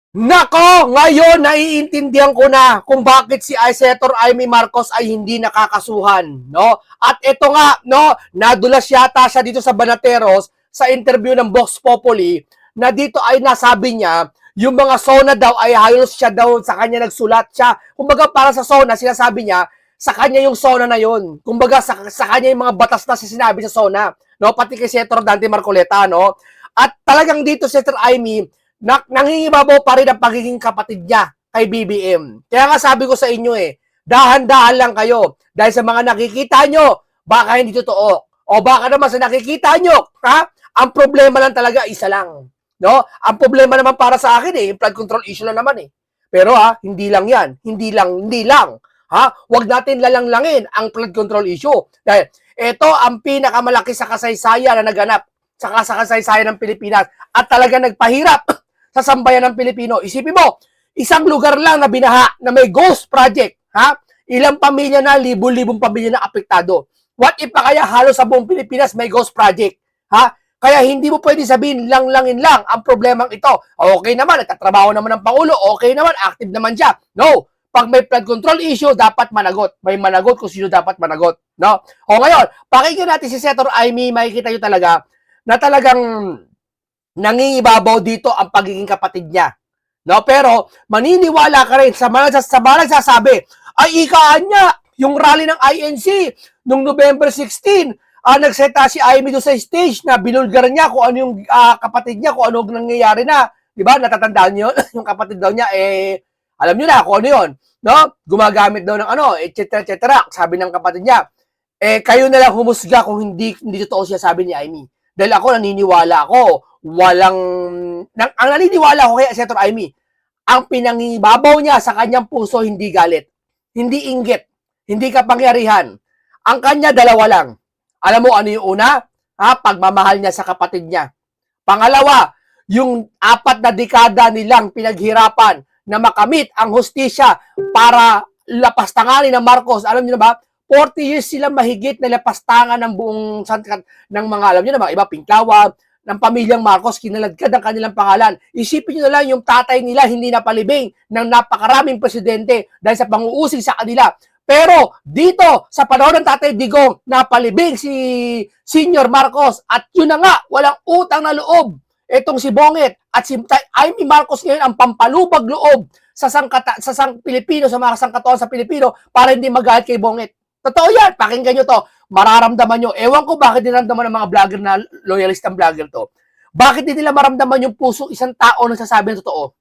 Nako, ngayon naiintindihan ko na kung bakit si Senator Amy Marcos ay hindi nakakasuhan, no? At ito nga, no, nadulas yata siya dito sa Banateros sa interview ng Vox Populi na dito ay nasabi niya yung mga SONA daw ay halos siya daw sa kanya nagsulat siya. Kumbaga para sa SONA, sinasabi niya sa kanya yung SONA na yon. Kumbaga sa kanya yung mga batas na sinabi sa SONA, no? Pati kay Senator Dante Marcoleta, no? At talagang dito Senator Amy nangingibabaw pa rin ang pagiging kapatid niya kay BBM. Kaya nga sabi ko sa inyo dahan-dahan lang kayo. Dahil sa mga nakikita nyo, baka hindi totoo. O baka naman sa nakikita nyo, ha? Ang problema lang talaga, isa lang. No? Ang problema naman para sa akin yung flood control issue lang naman Pero hindi lang yan. Hindi lang. Ha? Huwag natin lalanglangin ang flood control issue. Dahil ito ang pinakamalaki sa kasaysayan na naganap sa kasaysayan ng Pilipinas at talaga nagpahirap sa sambayan ng Pilipino. Isipin mo, isang lugar lang na binaha na may ghost project, ha? Ilang pamilya na, libo-libong pamilya na apektado. What if pa kaya halos sa buong Pilipinas may ghost project, ha? Kaya hindi mo pwede sabihin lang-langin lang ang problemang ito. Okay naman, nagtatrabaho naman ng Pangulo, okay naman, active naman siya. No, pag may flood control issue, dapat managot. May managot kung sino dapat managot. No? O ngayon, pakinggan natin si Senator Amy, makikita nyo talaga na talagang nangingibabaw dito ang pagiging kapatid niya. No, pero maniniwala ka rin sa mga nagsasabi, ay ikaan niya yung rally ng INC nung November 16, nagseta si Amy doon sa stage na binulgar niya kung ano yung kapatid niya, kung ano nangyayari na. Di ba? Natatandaan niyo yung kapatid daw niya, alam niyo na kung ano yun. No? Gumagamit daw ng ano, etc. Sabi ng kapatid niya, kayo na lang humusga kung hindi totoo siya sabi ni Amy. Dahil ako naniniwala ako, ang naniniwala ko kay Senator Amy, ang pinangibabaw niya sa kanyang puso hindi galit, hindi inggit, hindi kapangyarihan. Ang kanya dalawa lang. Alam mo ano yung una? Pagmamahal niya sa kapatid niya. Pangalawa, yung 4 na dekada nilang pinaghirapan na makamit ang hustisya para lapastanganin ng Marcos. Alam niyo na ba? 40 years sila mahigit na lapastangan ng buong ng mga, alam niyo na, mga iba, Pinklawa, ng pamilyang Marcos, kinaladkad ang kanilang pangalan. Isipin nyo na lang yung tatay nila hindi napalibing ng napakaraming presidente dahil sa panguusig sa kanila. Pero dito, sa panahon ng tatay Digong, napalibing si Senior Marcos at yun na nga, walang utang na loob. Itong si Bonget at si Amy Marcos ngayon ang pampalubag loob sa Pilipino, sa mga sangkatuan sa Pilipino para hindi magalit kay Bonget. Totoo yan, pakinggan nyo to. Mararamdaman nyo. Ewan ko bakit niramdaman ng mga vlogger na loyalistang vlogger to. Bakit hindi nila maramdaman yung puso isang tao na sasabi ng totoo?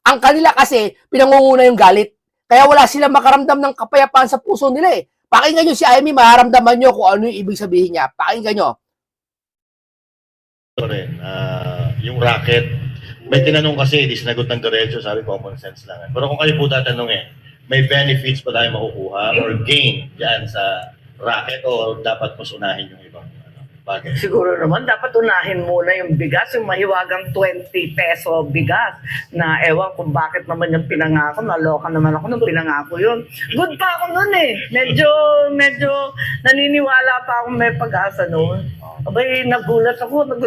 Ang kanila kasi, pinangunguna yung galit. Kaya wala silang makaramdam ng kapayapaan sa puso nila Pakinggan nyo si Amy, mararamdaman nyo kung ano yung ibig sabihin niya. Pakinggan nyo. Yung racket, may tinanong kasi, di sinagot ng diretso, sabi common sense lang. Pero kung kayo po tatanungin, may benefits pa tayo makukuha or gain dyan sa racket o dapat mas unahin yung ibang bagay? Siguro naman dapat unahin muna yung bigas, yung mahiwagang 20 peso bigas na ewan kung bakit naman yung pinangako, naloka naman ako nung pinangako yun. Good pa ako nun medyo naniniwala pa akong may pag-asa noon. Abay, nagulat ako pa,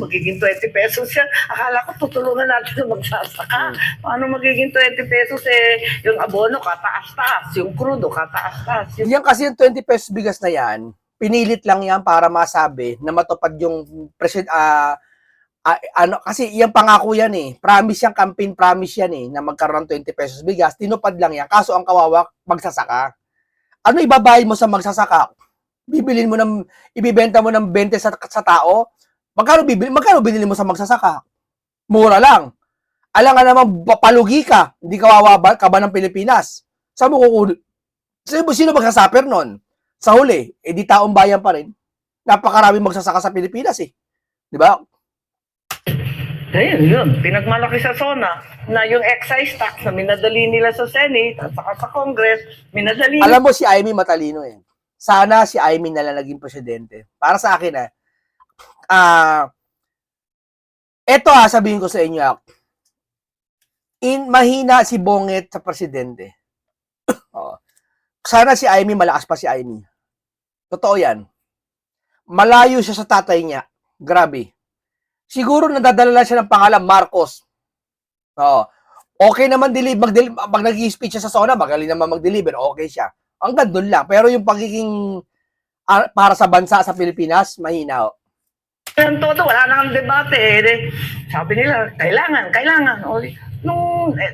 magiging 20 pesos siya. Akala ko tutulungan natin na magsasaka. Paano magiging 20 pesos yung abono kataas-taas, yung crudo kataas-taas. Yan kasi yung 20 pesos bigas na yan, pinilit lang yan para masabi na matupad yung kasi yung pangako yan promise yan, campaign promise yan na magkaroon ng 20 pesos bigas, tinupad lang yan, kaso ang kawawa magsasaka. Ano ibabayad mo sa magsasaka? Bibilin mo ibibenta mo ng 20 sa tao? Magkano binili mo sa magsasaka? Mura lang. Alam nga naman, palugi ka, hindi kawawa ka ba ng Pilipinas? Saan mo kukunin? Sino magsasuffer nun? Sa huli, di taong bayan pa rin. Napakaraming magsasaka sa Pilipinas Di ba? Ayun, yun. Pinagmalaki sa SONA na yung excise tax na minadali nila sa Senate at saka sa Congress, minadali. Alam mo, si Amy matalino Sana si Amy na lang naging presidente. Para sa akin eto sabihin ko sa inyo mahina si Bonget sa presidente. Sana si Amy, malakas pa si Amy. Totoo yan. Malayo siya sa tatay niya. Grabe. Siguro nadadala lang siya ng pangalan Marcos. Oo. Okay naman pag nag-i-speech siya sa SONA, magaling naman mag-deliver, okay siya. Hanggang doon lang. Pero yung pagiging para sa bansa sa Pilipinas, mahina. Yan todo, wala nang debate eh. Sabi nila, kailangan. O,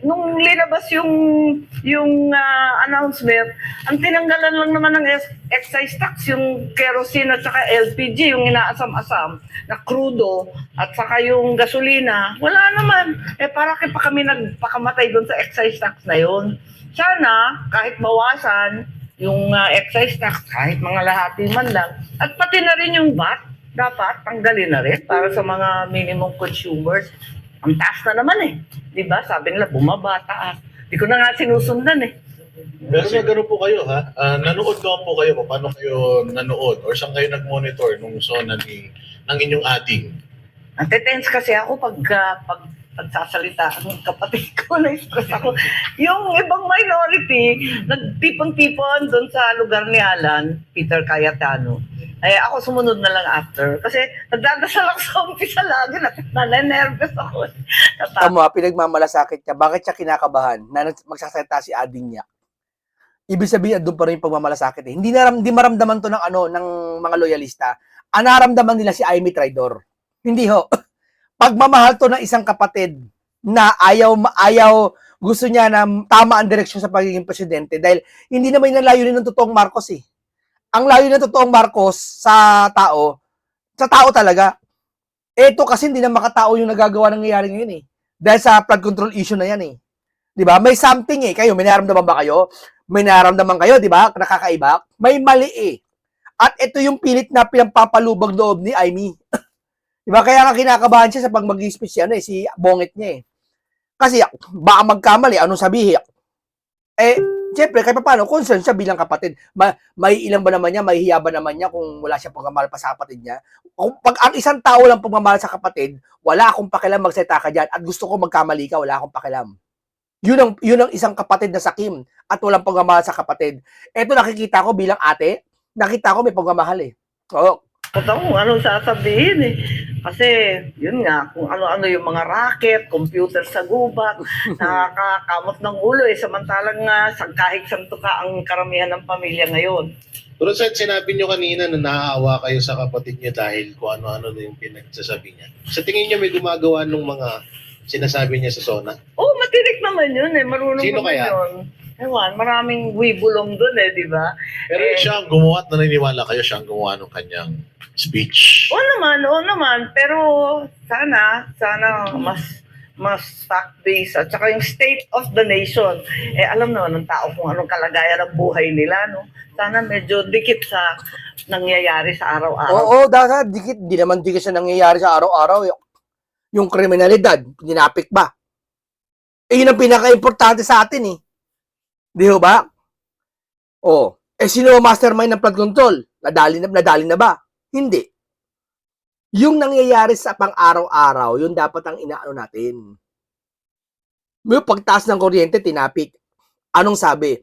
nung linabas yung announcement, ang tinanggalan lang naman ng excise tax, yung kerosene at saka LPG, yung inaasam-asam na crudo at saka yung gasolina, wala naman. Para pa kami nagpakamatay doon sa excise tax na yun. Sana, kahit bawasan yung excise tax, kahit mga lahati man lang, at pati na rin yung VAT, dapat tanggalin na rin para sa mga minimum consumers. Ang taas na naman eh. Di ba? Sabi nila, bumaba, taas. Di ko na nga sinusundan eh. Pero gano'n po kayo ha? Nanood naman po kayo kung paano kayo nanood or saan kayo nag-monitor nung SONA ng inyong ading? Nate-tense kasi ako pag pagsasalita ang kapatid ko, na-stress ako. Yung ibang minority, nagtipon-tipon doon sa lugar ni Alan, Peter Cayetano. Ako sumunod na lang after. Kasi nagdadasal ako sa umpisa lagi, nanenervous ako. Tama, pinagmamalasakit niya. Bakit siya kinakabahan na magsasalita si ading niya? Ibig sabihin, doon pa rin yung pagmamalasakit eh. Hindi maramdaman to ng mga loyalista. Ang naramdaman nila si Amy Traidor. Hindi ho. Pagmamahal to ng isang kapatid na ayaw gusto niya na tama ang direksyon sa pagiging presidente dahil hindi naman yung layunin ng totoong Marcos eh. Ang layunin ng totoong Marcos sa tao talaga. Ito kasi hindi na makatao yung nagagawa ng nangyayari ngayon eh. Dahil sa flood control issue na yan eh. 'Di ba? May something eh. Kayo, may nararamdaman ba kayo? May nararamdaman kayo, 'di ba? Nakakaiba. May mali eh. At ito yung pilit na pinampapalubag loob ni Amy. 'Di ba? Kaya nga kinakabahan siya sa pag mag-speech si bongit niya eh. Kasi baka magkamali, anong sabihin? Siyempre, kahit paano, concern siya bilang kapatid. May ilan ba naman niya, may hiya ba naman niya kung wala siya pagmamahal pa sa kapatid niya? Kung pag ang isang tao lang pagmamahal sa kapatid, wala akong pakialam magsalita ka dyan at gusto ko magkamali ka, wala akong pakialam. Yun ang isang kapatid na sakim at walang pagmamahal sa kapatid. Ito nakikita ko bilang ate, nakita ko may pagmamahal eh. Oo. Kung anong sasabihin eh. Kasi, yun nga, kung ano-ano yung mga racket, computer sa gubat, nakakakamot ng ulo eh. Samantalang kahit santo ka ang karamihan ng pamilya ngayon. Pero sinabi nyo kanina na naaawa kayo sa kapatid niya dahil kung ano-ano na yung pinagsasabi niya. Sa tingin niyo may gumagawa ng mga sinasabi niya sa SONA? Oh, matinik naman yun eh. Marunong Sino naman kaya? yun. Ewan, maraming wibulong dun eh, di ba? Pero siya ang gumawa at naniniwala kayo siya ang gumawa ng kanyang speech. Oo naman. Pero sana mas fact-based at saka yung state of the nation. Alam naman ng tao kung anong kalagayan ng buhay nila, no? Sana medyo dikit sa nangyayari sa araw-araw. Oo, dahil dikit. Di naman dikit sa nangyayari sa araw-araw. Yung kriminalidad, dinapik ba? Yun ang pinaka-importante sa atin eh. Di ba? Sino ang mastermind ng flood control? Nadali na ba? Hindi. Yung nangyayari sa pang-araw-araw, yun dapat ang inaano natin. Yung pagtaas ng kuryente, tinapik. Anong sabi?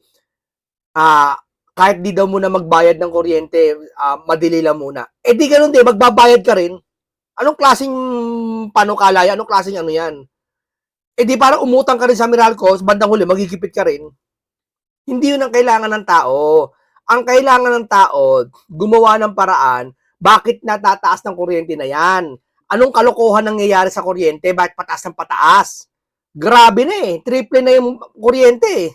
Kahit di daw muna magbayad ng kuryente, madili lang muna. Di ganun din, magbabayad ka rin. Anong klaseng panukalaya? Anong klaseng ano yan? Di parang umutang ka rin sa Meralco, bandang huli, magigipit ka rin. Hindi yun ang kailangan ng tao. Ang kailangan ng tao, gumawa ng paraan, bakit natataas ng kuryente na yan? Anong kalokohan nangyayari sa kuryente? Bakit pataas ng pataas? Grabe na eh. Triple na yung kuryente eh.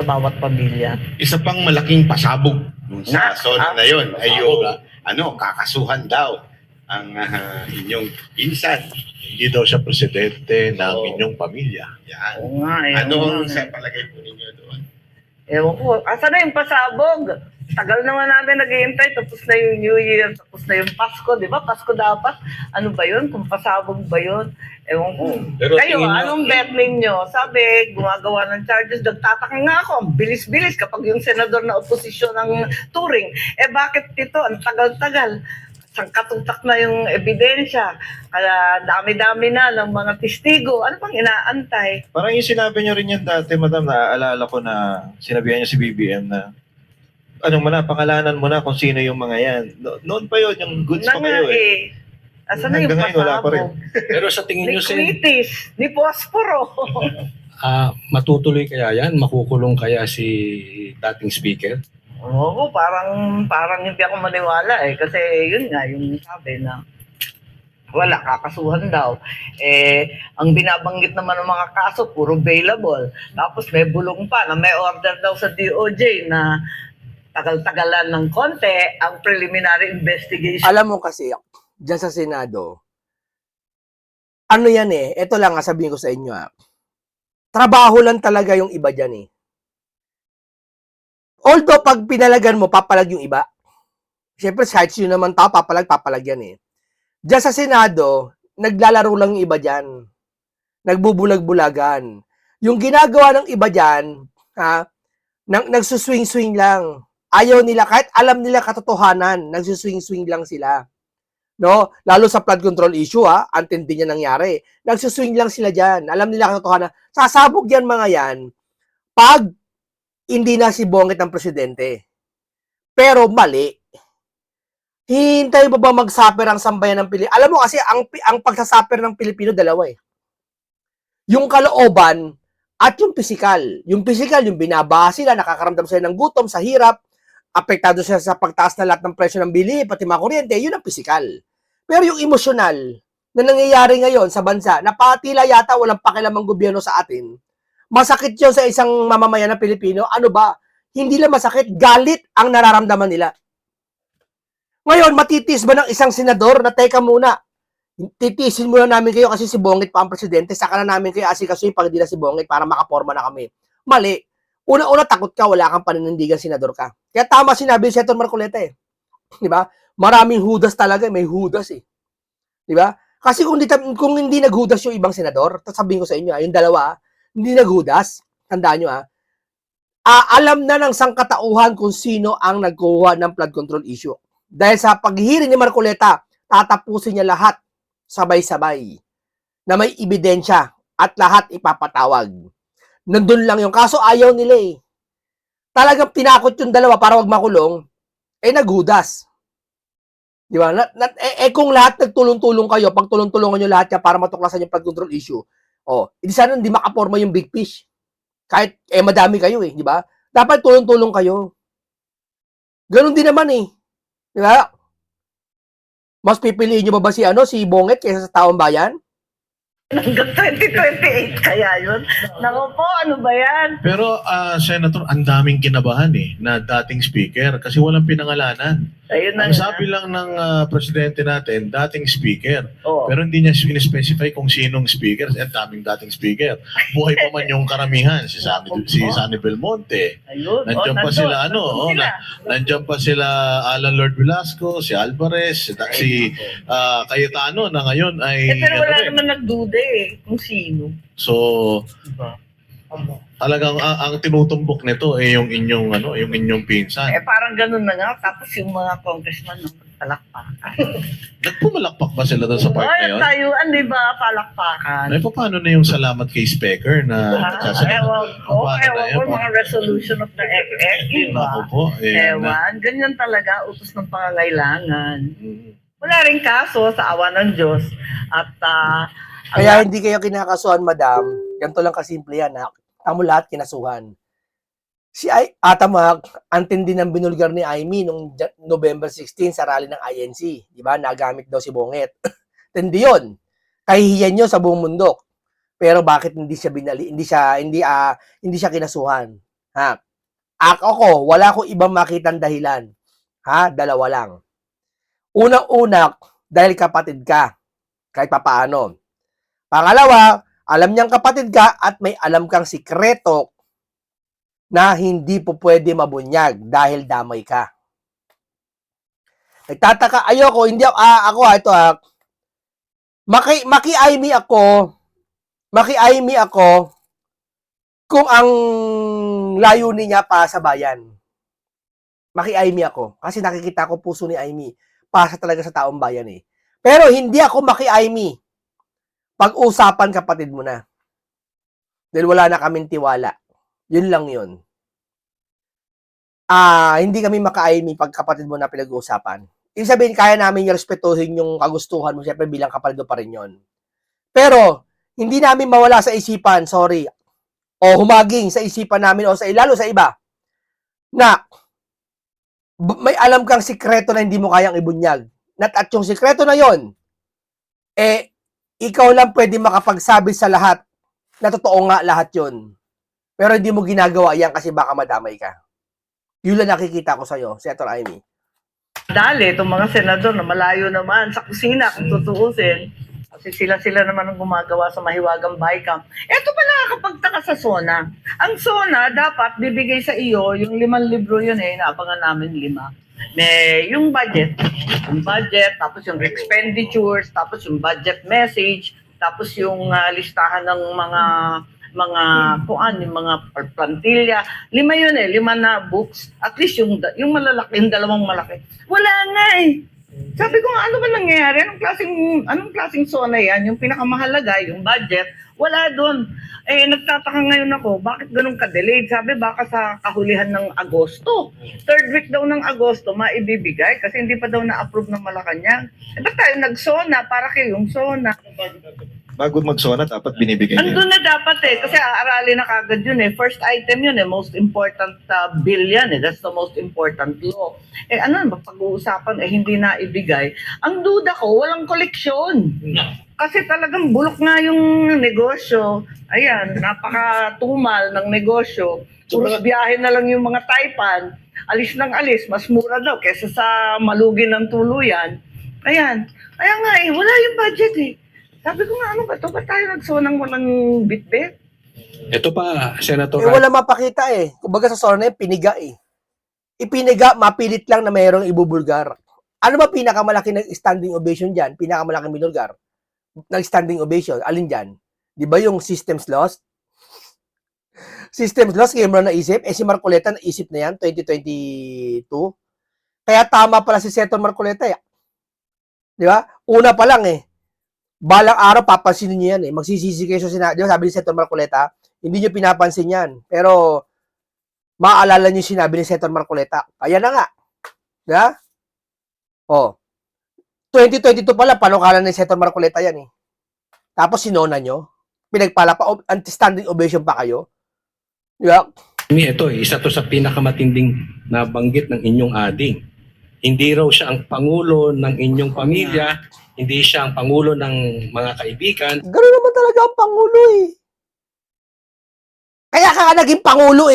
Bawat pamilya. Isa pang malaking pasabog sa SONA na yun ay yung Pasabog, kakasuhan daw ang inyong insan. Hindi daw siya presidente ng Oo. inyong pamilya. Yan. Oo nga eh. Ano oo ang nga. sa palagay po ninyo doon? Ewan ko. Asa na yung pasabog? Tagal naman natin naghihintay. Tapos na yung New Year. Tapos na yung Pasko. Di ba? Pasko dapat. Ano ba yun? Kung pasabog ba yun? Ewan ko. Pero Kayo, tingin nyo- anong bet ninyo? Sabi, gumagawa ng charges. Nagtataka nga ako. Ang bilis-bilis kapag yung senador na oposisyon ng Turing. Bakit ito? Ang tagal-tagal. Sangkatutak na yung ebidensya. Kaya dami-dami na ng mga testigo. Ano pang inaantay? Parang yung sinabi niyo rin yan dati, madam, naaalala ko na sinabihan niya si BBM na pangalanan mo na kung sino yung mga yan. Noon pa yun, yung goods pa kayo eh. Asan na yung Hanggang ngayon, wala pa rin. pasabog? Pero sa tingin Ni nyo, Sen, Quitis, ni Posporo. matutuloy kaya yan? Makukulong kaya si dating speaker? Oo, parang hindi ako maniwala eh. Kasi yun nga, yung sabi na wala, kakasuhan daw. Ang binabanggit naman ng mga kaso, puro bailable. Tapos may bulong pa na may order daw sa DOJ na tagal-tagalan ng konti ang preliminary investigation. Alam mo kasi, dyan sa Senado, ano yan eh, ito lang sabihin ko sa inyo trabaho lang talaga yung iba dyan eh. Although pag pinalagan mo, papalag yung iba. Siyempre, kahit sino naman tao, papalag yan eh. Diyan sa Senado, naglalaro lang yung iba dyan. Nagbubulag-bulagan. Yung ginagawa ng iba dyan, nagsuswing-swing lang. Ayaw nila, kahit alam nila katotohanan, nagsuswing-swing lang sila. No? Lalo sa flood control issue, antindi niya nangyari. Nagsuswing lang sila dyan. Alam nila katotohanan. Sasabog yan mga yan pag hindi na si Bongit ang presidente. Pero mali. Hintay mo ba mag-suffer ang sambayan ng Pilipino? Alam mo kasi, ang pagsasuffer ng Pilipino, dalawa eh. Yung kalooban at yung physical. Yung physical, yung binaba sila, nakakaramdam sila ng gutom, sa hirap, apektado sila sa pagtaas na lahat ng presyo ng bili, pati mga kuryente, yun ang physical. Pero yung emosyonal na nangyayari ngayon sa bansa, na patila yata walang pakialamang gobyerno sa atin, masakit yun sa isang mamamayan na Pilipino. Ano ba? Hindi lang masakit, galit ang nararamdaman nila. Ngayon, matitis ba ng isang senador na teka muna, titisin muna namin kayo kasi si Bongit pa ang presidente, saka na namin kayo asikasuhin pag hindi na si Bongit para makaporma na kami. Mali. Una-una, takot ka, wala kang paninindigan, senador ka. Kaya tama sinabi ni Senator Marcoleta eh. Di ba? Maraming hudas talaga, may hudas eh. Di ba? Kasi kung hindi naghudas yung ibang senador, sabihin ko sa inyo, yung dalawa, hindi naghudas, tandaan nyo alam na ng sangkatauhan kung sino ang nagkuha ng flood control issue. Dahil sa paghihiring ni Marcoleta, tatapusin niya lahat sabay-sabay na may ebidensya at lahat ipapatawag. Nandun lang yung kaso, ayaw nila eh. Talagang tinakot yung dalawa para wag makulong, naghudas. Di ba? Kung lahat nagtulong-tulong kayo, pag tulong-tulungan nyo lahat yan para matuklasan yung flood control issue, hindi sana hindi makaporma yung big fish. Kahit madami kayo eh, di ba? Dapat tulong-tulong kayo. Ganun din naman eh. Di ba? Mas pipiliin nyo ba si Bongit kaysa sa taong bayan? Hanggang 2028 kaya yun. Naku po, ano ba yan? Pero Senator, ang daming kinabahan na dating speaker kasi walang pinangalanan. Ayun na Ang nga. sabi lang ng presidente natin, dating speaker. Oo. Pero hindi niya in-specify kung sinong speaker. Ang daming dating speaker. Buhay pa man yung karamihan. Si Sunny Belmonte. Ayun. Nandiyan pa nandun. sila, Nandun sila. nandiyan pa sila Alan Lord Velasco, si Alvarez, si Cayetano na ngayon ay Pero wala rin. naman nagduda kung sino. So, Diba? talagang ang tinutumbok nito yung inyong pinsan. Parang ganun na nga. Tapos yung mga congressman palakpakan. Nagpumalakpak ba sila doon sa part na yun? Tayuan, di ba? Palakpakan. Ay, paano na yung salamat kay Speaker na nagsasalita? Ewan ko. Paano na Ewan yun? ko. Mga resolution of the FF, di ba? Ako po. Ewan. Ganyan talaga. Utos ng pangangailangan. Mm. Wala rin kaso sa awa ng Diyos. At Kaya hindi kayo kinakasuhan, madam. Ganito lang kasimple yan. Tamo lahat kinasuhan. Si Atamak, antindi ng binulgar ni Aimee nung November 16 sa rally ng INC. Di ba? Nagamit daw si Bongit. Tindi yun. Kahihiyan nyo sa buong mundo. Pero bakit hindi siya hindi siya kinasuhan? Ako, wala ko ibang makitang dahilan. Dalawa lang. Unang-una, dahil kapatid ka. Kahit papaano. Pangalawa, alam niyang kapatid ka at may alam kang sikreto na hindi po pwede mabunyag dahil damay ka. Nagtataka, ayoko, hindi maki-Aimee ako kung ang layunin niya pa sa bayan. Maki-Aimee ako. Kasi nakikita ko puso ni Aimee. Pasa talaga sa taong bayan eh. Pero hindi ako maki-Aimee. Pag-usapan kapatid mo na. Dahil wala na kaming tiwala. Yun lang yun. Hindi kami maka-Aimee pag kapatid mo na pinag-uusapan. ibig sabihin, kaya namin yung respetuhin yung kagustuhan mo, syempre bilang kapaldo pa rin yun. Pero, hindi namin mawala sa isipan, sorry, o humaging sa isipan namin o sa lalo sa iba, na may alam kang sikreto na hindi mo kayang ibunyag. At yung sikreto na yon, ikaw lang pwede makapagsabi sa lahat na totoo nga lahat yon. Pero hindi mo ginagawa yan kasi baka madamay ka. Yun lang nakikita ko sa'yo, Senator Amy. Dali, itong mga senador na malayo naman sa kusina kung tutuusin. Kasi sila naman ang gumagawa sa mahiwagang bycam. Ito pa nakakapagtaka sa SONA. Ang SONA dapat bibigay sa iyo, yung 5 libro yun naabangan namin 5. May yung budget, tapos yung expenditures, tapos yung budget message, tapos yung listahan ng mga yung mga plantilla. 5 yun 5 na books. At least yung malalaki, yung 2 malaki. Wala nga Sabi ko nga, ano ba nangyayari? Anong klaseng SONA yan? Yung pinakamahalaga, yung budget, wala doon. Nagtataka ngayon ako, bakit ganun ka-delayed? Sabi, baka sa kahulihan ng Agosto. 3rd week daw ng Agosto, maibibigay kasi hindi pa daw na-approve ng Malacanang. Ba't tayo nag-SONA para kayong SONA? Bago mag-SONA, dapat binibigay niya. Andun na dapat kasi aaralin na kagad yun First item yun most important bill yan That's the most important law. Ano ba pag-uusapan hindi na ibigay. Ang duda ko, walang koleksyon. Kasi talagang bulok nga yung negosyo. Ayan, napakatumal ng negosyo. Puros biyahe na lang yung mga Taipan. Alis ng alis, mas mura daw kesa sa malugi ng tuluyan. Ayan. Kaya nga wala yung budget Sabi ko nga, ano ba ito? Ba't tayo nagsonang walang bitbit? Ito pa, Senator Wala mapakita Kumbaga sa SONA, piniga Ipiniga, mapilit lang na mayroong ibubulgar. Ano ba pinakamalaki ng standing ovation dyan? Pinakamalaki binulgar? Nag-standing ovation. Alin dyan? Di ba yung systems loss? Systems loss, ngayon mo na naisip. Si Marcoleta naisip na yan, 2022. Kaya tama pala si Senator Marcoleta Di ba? Una pa lang balang araw, papansinin nyo yan Magsisisi kayo sa Senado. Di ba, sabi ni Senator Marcoleta, hindi nyo pinapansin yan. Pero, maaalala nyo yung sinabi ni Senator Marcoleta. Ayan na nga. Di ba? 2022 pala, panukalan ni Senator Marcoleta yan Tapos, sinona nyo. Pinagpala pa, anti-standing ovation pa kayo. Di ba? Ito, isa to sa pinakamatinding nabanggit ng inyong ading. Hindi raw siya ang pangulo ng inyong pamilya, hindi siya ang pangulo ng mga kaibigan. Gano'n naman talaga ang pangulo Kaya ka nga naging pangulo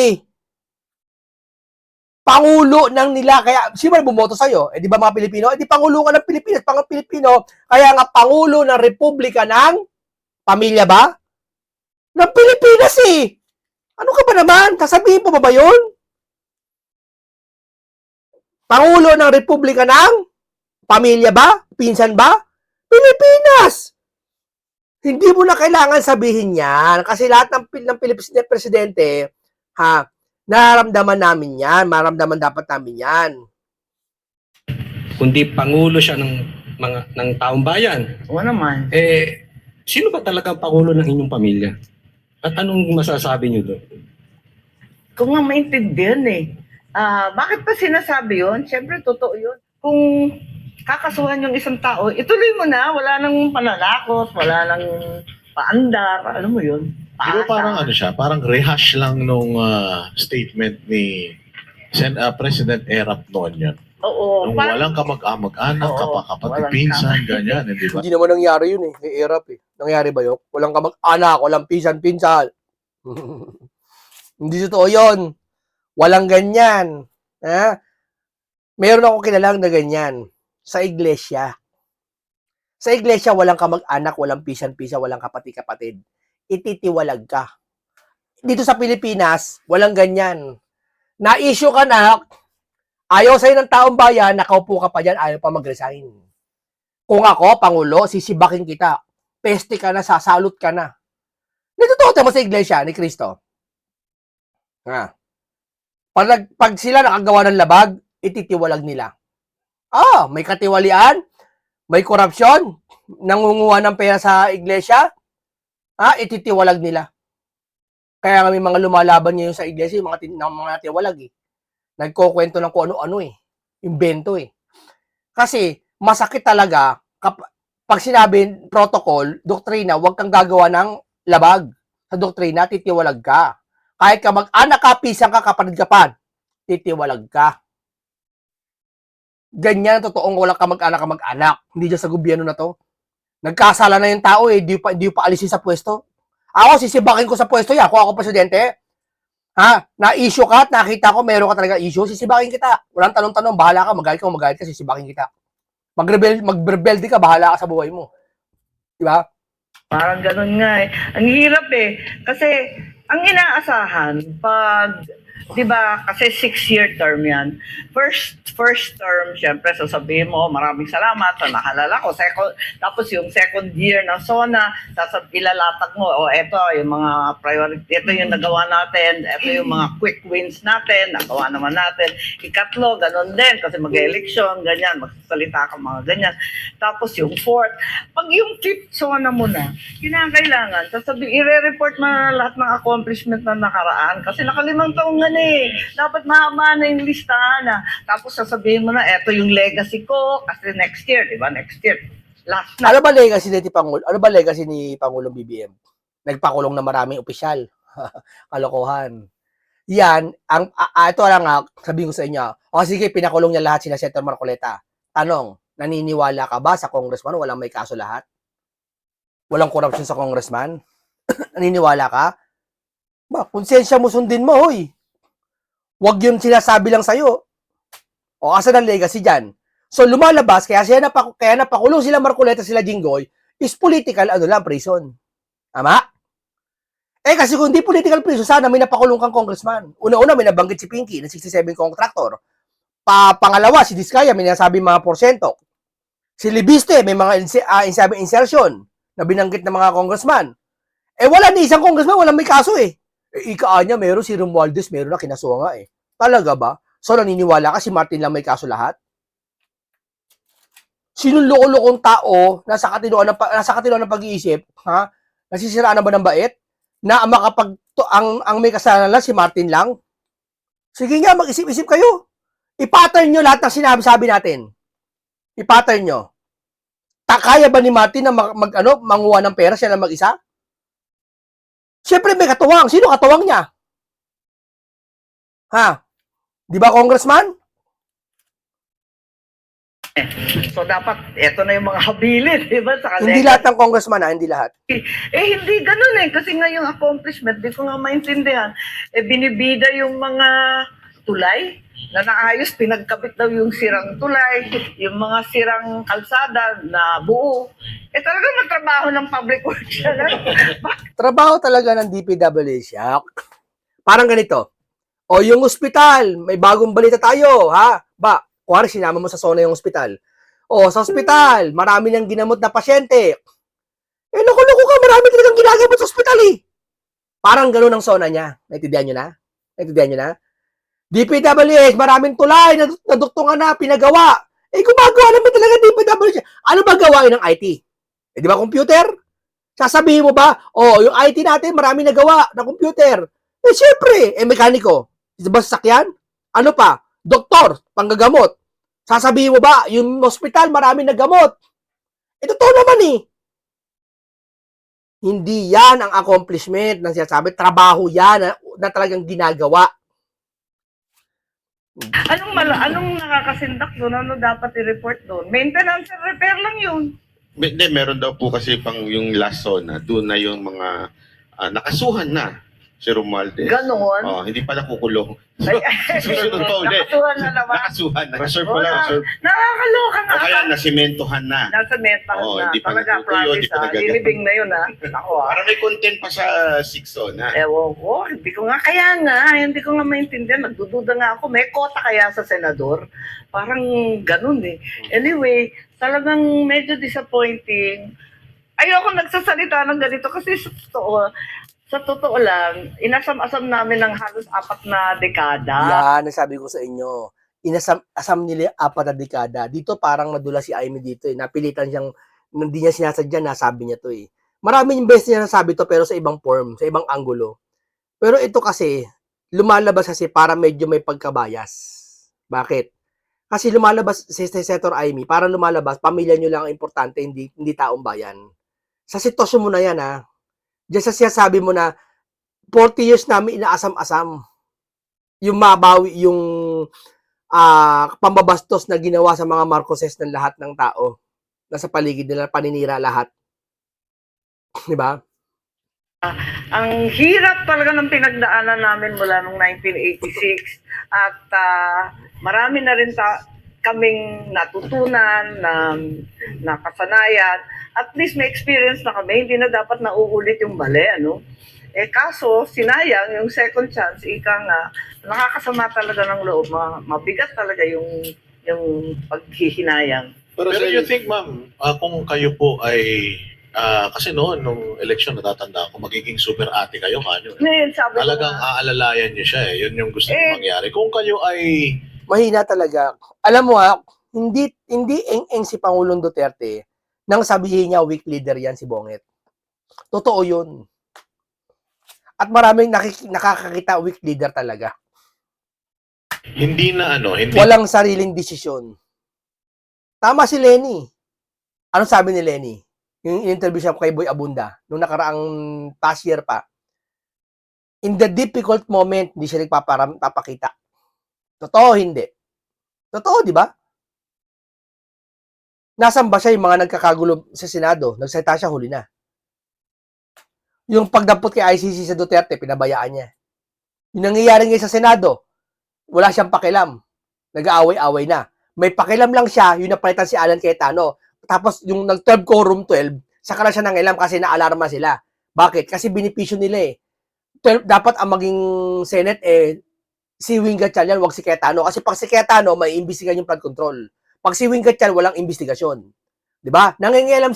Pangulo ng nila. Kaya, sino ba bumoto sa'yo? Di ba mga Pilipino? Di pangulo ka ng Pilipinas. Pilipino. Kaya nga pangulo ng Republika ng pamilya ba? Ng Pilipinas Ano ka ba naman? Sasabihin po ba yun? Pangulo ng Republika ng pamilya ba? Pinsan ba? Pilipinas! Hindi mo na kailangan sabihin yan kasi lahat ng Pilipinas presidente, nararamdaman namin yan, maramdaman dapat namin yan. Kundi pangulo siya ng taong bayan. Oo naman. Sino ba talaga ang pangulo ng inyong pamilya? At anong masasabi niyo doon? Kung nga maintindihan bakit pa sinasabi yun? Siyempre, totoo yun. Kung kakasuhan yung isang tao, ituloy mo na, wala nang pananakot, wala nang paandar, alam mo yun. Pero parang parang rehash lang nung statement ni President Erap noon yan. Oo. Nung walang kamag-anak, Oo, kapatid, walang pinsan, ganyan, di ba? Hindi naman nangyari yun kay Erap Nangyari ba yun? Walang kamag-anak, walang pinsan-pinsan. Hindi totoo yun. Walang ganyan. Meron ako kilalang na ganyan. Sa iglesia. Sa iglesia, walang kamag-anak, walang pisan-pisa, walang kapatid-kapatid. Ititiwalag ka. Dito sa Pilipinas, walang ganyan. Na-issue ka na, ayaw sa'yo ng taong bayan, nakaupo ka pa dyan, ayaw pa mag-resign. Kung ako, Pangulo, sisibakin kita. Peste ka na, sasalot ka na. Natututo mo sa iglesia ni Cristo. Pag sila nakagawa ng labag, ititiwalag nila. May katiwalian, may korupsyon, nangunguha ng pera sa iglesia, ititiwalag nila. Kaya nga may mga lumalaban ngayon sa iglesia, yung mga tiwalag Nagkukwento ng kung ano-ano invento Kasi masakit talaga pag sinabi protocol, doktrina, huwag kang gagawa ng labag. Sa doktrina, titiwalag ka. Kahit ka mag-anak ka, pisang ka, kapatid ka pa, titiwalag ka. Ganyan, totoong walang kamag-anak ka mag-anak. Hindi dyan sa gobyerno na to. Nagkasala na yung tao eh, di pa alisin sa pwesto. Ako, sisibakin ko sa pwesto yan. Kung ako presidente, ha, na-issue ka at nakita ko meron ka talaga issue, sisibakin kita. Walang tanong-tanong, bahala ka, magalit ka, sisibakin kita. Magrebelde ka, bahala ka sa buhay mo. Di ba? Parang ganun nga eh. Ang hirap eh. Kasi ang inaasahan pag, di ba, kasi 6-year term yan. First term, syempre, sasabihin mo, maraming salamat sa nakalala ko. Tapos yung second year ng SONA, ilalatag mo, eto yung mga priority, ito yung nagawa natin, ito yung mga quick wins natin, nagawa naman natin. Ikatlo, ganun din, kasi mag-election, ganyan, magsasalita ka mga ganyan. Tapos yung fourth, pag yung fifth SONA mo na, kinakailangan, i-report mo na lahat ng accomplishment na nakaraan, kasi nakalimang taong nga eh. Dapat mahaba na yung listahan na. Tapos sasabihin mo na, eto yung legacy ko, kasi next year, di ba? Next year. Last na. Ano ba legacy ni Pangulo? Ano ba legacy ni Pangulong BBM? Nagpakulong na maraming opisyal. Kalokohan. Yan, ito lang nga, sabihin ko sa inyo. O sige, pinakulong niya lahat sina Senator Marcoleta. Tanong, naniniwala ka ba sa congressman walang may kaso lahat? Walang corruption sa congressman? Naniniwala ka? Ba, konsensya mo sundin mo, hoy. Huwag yun sinasabi lang sa'yo. O asan ang legacy dyan? So lumalabas, kaya napakulong sila Marcoleta, sila Jinggoy, is political, prison. Tama? Eh kasi kung di political prison, sana may napakulong kang congressman. Una-una, may nabanggit si Pinky, na 67 contractor. Pangalawa, si Diskaya, may nasabi mga porsyento. Si Libiste, may mga insertion na binanggit ng mga congressman. Eh wala ni isang congressman, walang may kaso eh. Ika niya, meron si Romualdez, meron na kinasuha nga eh. Talaga ba? So, naniniwala ka si Martin lang may kaso lahat? Sinong loko-lokong tao nasa katinuan ng pag-iisip, ha? Nasisiraan na ba ng bait? Na ang may kasalanan lang si Martin lang? Sige nga, mag-isip-isip kayo. I-pattern nyo lahat ng sinabi-sabi natin. I-pattern nyo. Kaya ba ni Martin na manguha ng pera siya lang mag-isa? Siyempre may katuwang. Sino katuwang niya? Ha? Di ba, congressman? So dapat, eto na yung mga habilin, di ba? Sa Hindi lahat ng congressman, hindi lahat. hindi ganun eh. Kasi nga yung accomplishment, di ko nga maintindihan. Binibida yung mga tulay na naayos, pinagkabit daw yung sirang tulay, yung mga sirang kalsada na buo. Talagang magtrabaho ng public works siya. Trabaho talaga ng DPWH. Parang ganito. O yung ospital, may bagong balita tayo, ha? Ba, kuwari sinama mo sa SONA yung ospital. O sa ospital, marami nang ginamot na pasyente. Loko-loko ka, marami talagang ginagamot sa ospital eh. Parang gano'n ang SONA niya. Naintindihan nyo na? Naintindihan nyo na? DPWH, maraming tulay na duktungan na, pinagawa. Gumagawa naman talaga DPWH. Ano ba gawain ng IT? Di ba computer? Sasabihin mo ba, yung IT natin, marami nagawa na computer. Siyempre, mekaniko. Di ba sasakyan? Ano pa? Doktor, panggagamot. Sasabihin mo ba, yung hospital, marami nagamot. Totoo naman eh. Hindi yan ang accomplishment ng sinasabi. Trabaho yan na talagang ginagawa. Anong nakakasindak doon? Ano dapat i-report doon? Maintenance and repair lang yun. Hindi, meron daw po kasi pang yung last zone, doon na yung mga nakasuhan na si Romualdez. Ganon. Hindi pa nakukulong. Susunod pa ulit. Nakasuhan na naman. Nakasuhan na. Reserve pa lang, reserve. Nakakaloka nga. O kaya nasimentohan na. Nasa metahan na. Hindi pa Talaga, natutuyo, hindi promise pa nagagamit. Lilibing na yun Ako Parang may content pa sa 6 zone. Ewan ko, hindi ko nga kaya nga, hindi ko nga maintindihan. Nagdududa nga ako, may kota kaya sa senador? Parang ganun eh. Anyway, talagang medyo disappointing. Ayoko nagsasalita ng ganito kasi sa totoo lang, inasam-asam namin ng halos 4 na dekada. Yan, nasabi ko sa inyo. Inasam nila 4 na dekada. Dito parang madula si Amy dito eh. Napilitan siyang, hindi niya sinasadya, nasabi niya to eh. Maraming beses niya nasabi to pero sa ibang form, sa ibang angulo. Pero ito kasi, lumalabas kasi para medyo may pagkabayas. Bakit? Kasi lumalabas si Senator Amy, para lumalabas, pamilya nyo lang ang importante, hindi taong bayan. Sa sitwasyon mo na yan, ha? Diyan sa sinasabi mo na 40 years namin inaasam-asam yung mabawi, yung pambabastos na ginawa sa mga Marcoses ng lahat ng tao. Nasa paligid nila, paninira lahat. Di ba? Ang hirap talaga ng pinagdaanan namin mula noong 1986 at marami na rin kaming natutunan na kasanayan. At least may experience na kami, hindi na dapat nauulit yung mali, ano? Kaso, sinayang yung second chance, ika nga, nakakasama talaga ng loob, mabigat talaga yung paghihinayang. Pero Pero you you think, ma'am, kung kayo po ay, kasi noon, nung election, natatanda ko, magiging super ate kayo, kanyo. Ngayon, sabi ko Talagang nga, aalalayan niyo siya eh. Yun yung gusto niyo mangyari. Kung kayo ay Mahina talaga. Alam mo hindi eng-eng si Pangulong Duterte nang sabihin niya weak leader yan si Bonget. Totoo yun. At maraming nakakakita weak leader talaga. hindi na hindi Walang sariling desisyon. Tama si Lenny. Anong sabi ni Lenny? Yung interview siya kay Boy Abunda, nung nakaraang past year pa. In the difficult moment, hindi siya nagpapakita. Totoo, hindi. Totoo, di ba? Nasaan ba siya yung mga nagkakagulo sa Senado? Nagsalita siya, huli na. Yung pagdampot kay ICC sa Duterte, pinabayaan niya. Yung nangyayari ngayon sa Senado, wala siyang pakialam. Nag-aaway-away na. May pakialam lang siya, yung napalitan si Alan Cayetano. Tapos yung nag-12 quorum 12, saka lang siya nangialam kasi naalarma sila. Bakit? Kasi binipisyo nila 12, dapat ang maging Senate si Wing Gatchalian, wag si Cayetano. Kasi pag si Cayetano, may imbestigan yung flood control. Pag si Wing Gatchalian, walang investigasyon. 'Di ba? Nangingialam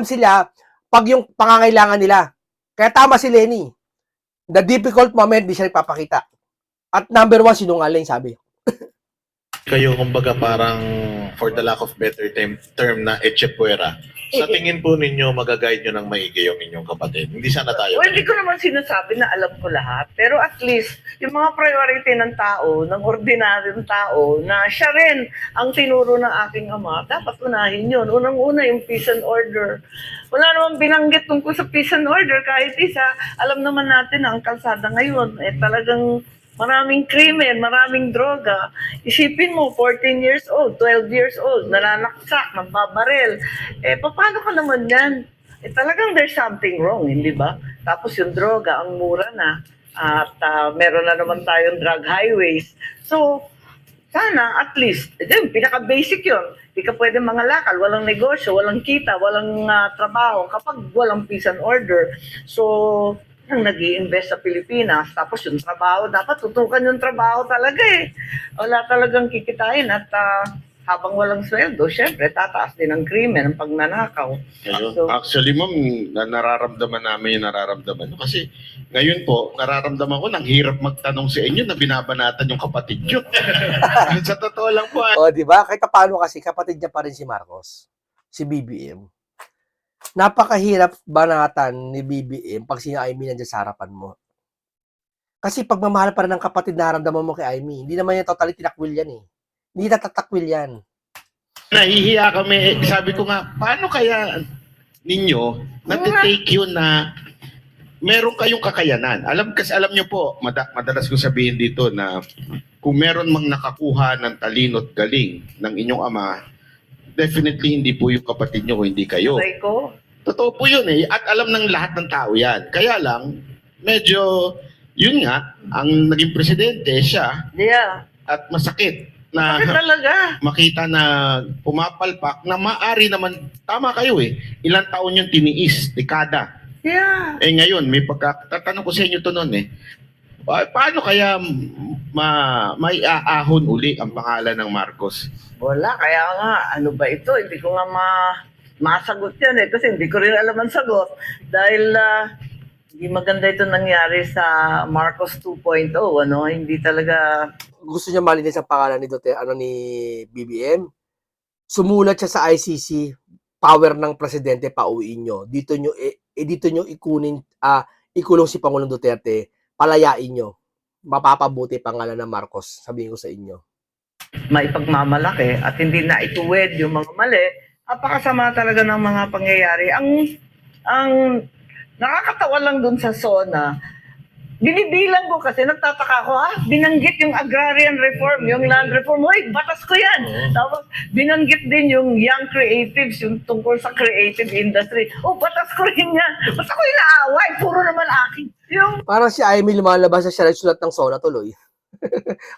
sila pag yung pangangailangan nila. Kaya tama si Lenny. The difficult moment, di siya nagpapakita. At number 1, sinungaling, sabi. kayo, kumbaga parang, for the lack of better term na etchepuera. Sa tingin po ninyo, magaguide nyo ng maigi yung inyong kapatid. Hindi sana tayo. well, hindi ko naman sinasabi na alam ko lahat. Pero at least, yung mga priority ng tao, ng ordinaryong tao, na siya rin ang tinuro ng aking ama, dapat unahin yun. Unang-una yung peace and order. Wala namang binanggit tungkol sa peace and order kahit isa. Alam naman natin na ang kalsada ngayon, talagang maraming krimen, maraming droga. Isipin mo, 14 years old, 12 years old, nananaksak, nagbabaril. Paano ka naman yan? Talagang there's something wrong, hindi ba? Tapos yung droga, ang mura na. At meron na naman tayong drug highways. So, sana at least, pinaka-basic yun. Hindi ka pwede mangalakal, walang negosyo, walang kita, walang trabaho kapag walang peace and order. So, ang nag-i-invest sa Pilipinas, tapos yung trabaho, dapat tutukan yung trabaho talaga Wala talagang kikitain at habang walang sweldo, syempre, tataas din ang krimen, ang pagnanakaw. So, Actually, ma'am, nararamdaman namin yung nararamdaman nyo. Kasi ngayon po, nararamdaman ko, nang hirap magtanong sa inyo na binabanatan yung kapatid nyo. Sa totoo lang po, O, di ba? Kahit paano kasi, kapatid niya pa rin si Marcos. Si BBM. Napakahirap banatan ni BBM pag si Amy nandiyan sa harapan mo. Kasi pagmamahal pa rin ng kapatid na naramdaman mo kay Amy, hindi naman yan totally tinakwil yan Hindi natatakwil yan. nahihiya kami. Sabi ko nga, paano kaya ninyo natitake yun na meron kayong kakayanan? Alam nyo po, madalas ko sabihin dito na kung meron mang nakakuha ng talino at galing ng inyong ama, definitely hindi po yung kapatid nyo kung hindi kayo. aray ko. Totoo po yun At alam ng lahat ng tao yan. Kaya lang, medyo, yun nga, ang naging presidente siya Yeah. at masakit na Bakit talaga? makita na pumapalpak na maari naman, tama kayo ilang taon yung tiniis, dekada. Yeah. Ngayon, may tatanong ko sa inyo to noon paano kaya may aahon uli ang pangalan ng Marcos? Wala, kaya nga, ano ba ito? Hindi ko nga masagot yan kasi hindi ko rin alam ang sagot. Dahil hindi maganda ito nangyari sa Marcos 2.0, Hindi talaga. Gusto niya malinis ang pangalan ni Duterte, ni BBM. Sumulat siya sa ICC, power ng presidente, pauwiin nyo. Dito nyo ikulong si Pangulong Duterte, palayain nyo. Mapapabuti pangalan ng Marcos, sabihin ko sa inyo. maipagmamalaki at hindi na ituwid yung mga mali, apakasama talaga ng mga pangyayari. Ang nakakatawa lang dun sa SONA, binibilang ko kasi nagtataka ko, binanggit yung agrarian reform, yung land reform. Hoy, batas ko yan. Tapos binanggit din yung young creatives, yung tungkol sa creative industry. Oh, batas ko rin yan. Basta ko inaaway, puro naman akin. Yung Parang si Amy lumalabas na siya nagsulat ng SONA tuloy.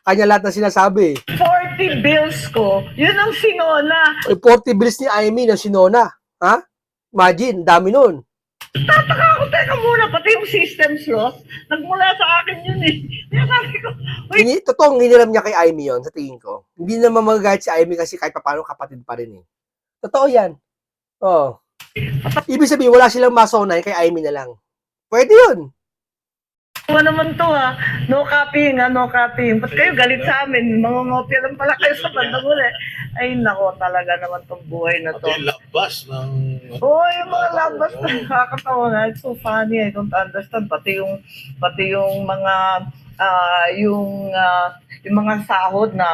Kanya lahat ng sinasabi. 40 bills ko, yun ang sinona. 40 bills ni Amy na sinona. Ha? Imagine, dami nun. Tataka ako, teka muna, pati yung systems loss, nagmula sa akin yun eh. Kaya sabi ko, wait, Totoong hiniram niya kay Amy yon sa tingin ko. Hindi naman magagayat si Amy kasi kahit paano kapatid pa rin eh. Totoo yan. Oh. Ibig sabihin, wala silang masonay kay Amy na lang. Pwede yun. ano naman to no copying no copying. Ba't kayo galit sa amin? Mangungopia lang pala kayo sa bandang uli. Ay nako, talaga naman tong buhay na to. Pati yung labas ng... Oh, yung mga labas na nakakatawa nga. It's so funny. I don't understand. Pati yung mga yung mga sahod na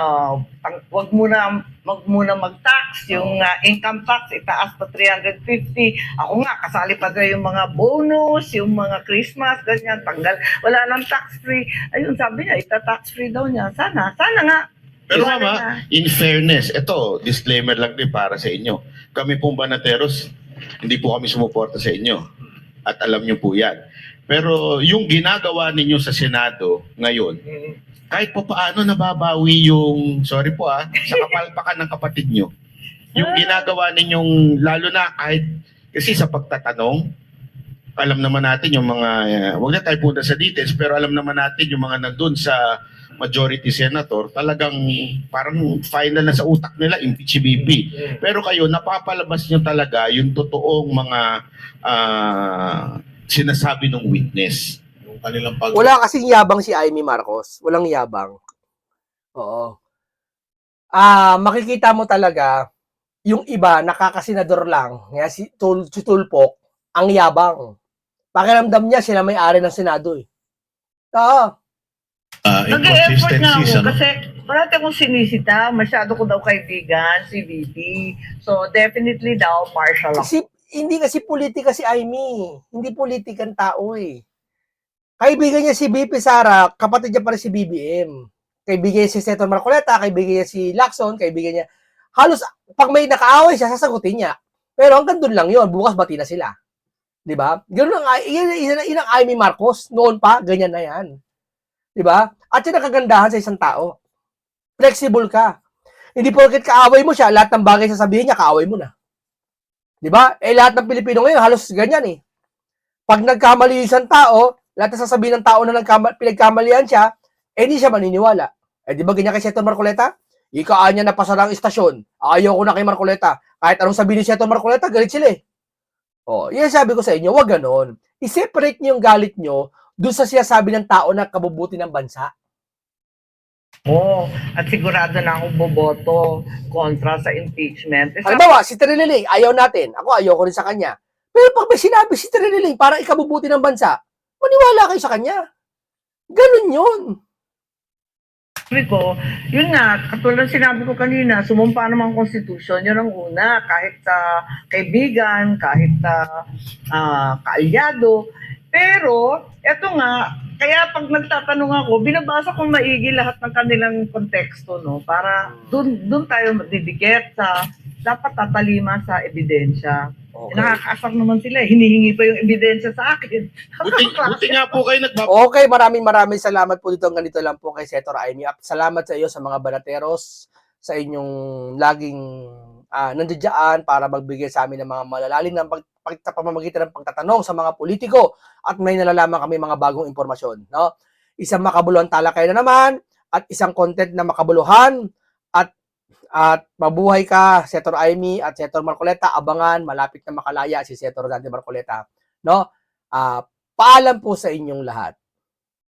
wag muna mag-tax, yung income tax itaas pa 350. Ako nga kasali pa dyan yung mga bonus, yung mga Christmas, ganyan, tanggal, wala nang tax free. Ayun, sabi niya, ita-tax free daw niya. Sana nga. Pero Sana mama, nga. in fairness, ito, disclaimer lang din para sa inyo. Kami pong Banateros, hindi po kami sumuporta sa inyo. At alam niyo po yan. Pero yung ginagawa ninyo sa Senado ngayon, kahit po paano nababawi yung, sorry po sa kapalpakan ng kapatid nyo. Yung ginagawa ninyong, lalo na kahit, kasi sa pagtatanong, alam naman natin yung mga, wag na tayo punta sa details, pero alam naman natin yung mga nandun sa majority senator, talagang parang final na sa utak nila, impeach si BP. Pero kayo, napapalabas nyo talaga yung totoong mga sinasabi ng witness. Yung kanilang pag... Wala kasing yabang si Amy Marcos. Walang yabang. Oo. Makikita mo talaga, yung iba, nakakasenador lang. Nga si Tulfo, ang yabang. Pakiramdam niya, sila may-ari ng Senado eh. Oo. Nag-e-effort nga inconsistencies, ako kasi parati akong sinisita, masyado ko daw kaibigan, si VP. So definitely daw, partial ako. Hindi kasi politika si Amy. Hindi politikan tao eh. Kaibigan niya si BP Sara, kapatid niya pa rin si BBM. Kaibigan niya si Senator Marcoleta, kaibigan niya si Lacson, kaibigan niya. Halos, pag may nakaaway siya, sasagutin niya. Pero hanggang doon lang yun, bukas bati na sila. Di ba? Ganun ang, yun ang Amy Marcos. Noon pa, ganyan na yan. Di ba? At yun ang kagandahan sa isang tao. Flexible ka. Hindi porket kaaway mo siya, lahat ng bagay sasabihin niya, kaaway mo na. Di ba? Lahat ng Pilipino ngayon, halos ganyan eh. Pag nagkamali yung isang tao, lahat ng sasabihin ng tao na pinagkamalian siya, hindi siya maniniwala. Di ba ganyan kay Senator Marcoleta? Ikaan niya na pasara ang istasyon. Ayaw ko na kay Marcoleta. Kahit anong sabihin ni Senator Marcoleta, galit sila eh. Yan sabi ko sa inyo, wag ganon. I-separate niyo yung galit niyo doon sa sinasabi ng tao na kabubuti ng bansa. At sigurado na akong boboto kontra sa impeachment. Halimbawa, si Trinililing, ayaw natin. Ako, ayaw ko rin sa kanya. Pero pag may sinabi si Trinililing para ikabubuti ng bansa, maniwala kayo sa kanya. Ganun yun. Sabi ko, yun nga, katulad sinabi ko kanina, sumumpa naman ang konstitusyon, yun ang una, kahit sa kaibigan, kahit sa kaalyado. Pero, eto nga, kaya pag nagtatanong ako, binabasa ko maigi lahat ng kanilang konteksto, no? Para dun tayo didikit sa, dapat tatalima sa ebidensya. Okay. Nakakaasar naman sila, hinihingi pa yung ebidensya sa akin. Buti nga po kayo Okay, maraming salamat po dito. Ganito lang po kay Senator Amy. Salamat sa iyo sa mga Banateros, sa inyong laging nandiyan para magbigay sa amin ng mga malalalim ng pamamagitan ng pagtatanong sa mga politiko at may nalalaman kami mga bagong impormasyon. No? Isang makabuluhan talakay na naman at isang content na makabuluhan at mabuhay ka, Senator Amy at Senator Marcoleta. Abangan, malapit na makalaya si Senator Dante Marcoleta. No? Paalam po sa inyong lahat.